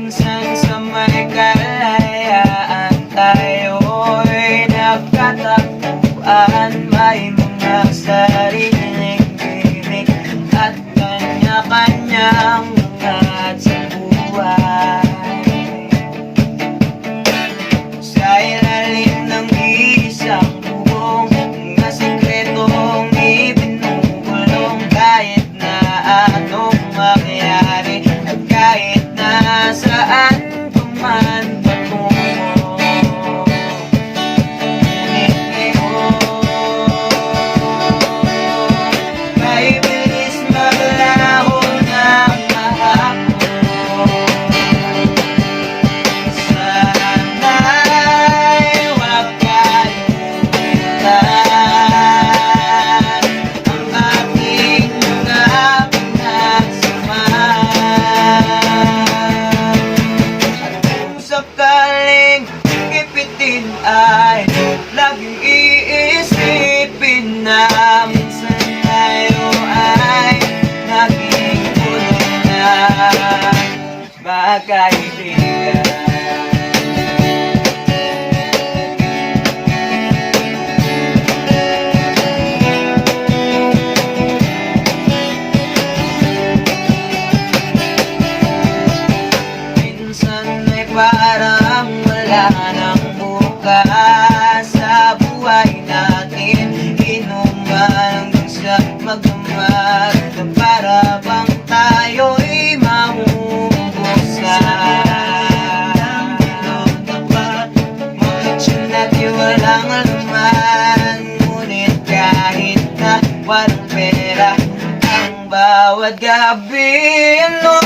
Minsan sa may kalayaan tayo'y nagkatagpuan. May mga sariling birik at kanya-kanyang hangad sa buhay. Sa ilalim ng isang bubong, mga sikretong ibinubulong. Kahit na anong mangyari at kahit na saan paman patungo, ngunit ngayon may bilis maglaho ng hapon. Sana'y huwag kalimutan ang ating mga pinagsamahan. At kung sakaling ipitin ay laging iisipin na minsan tayo ay naging tuloy na magkaibigan. Minsan ay parang wala nang bukas sa buhay natin. Inuman hanggang sa magdamag na para bang tayo'y mahuhusan. Mga tiyan natin walang laman, ngunit kahit na walang pera, ang bawat gabi ano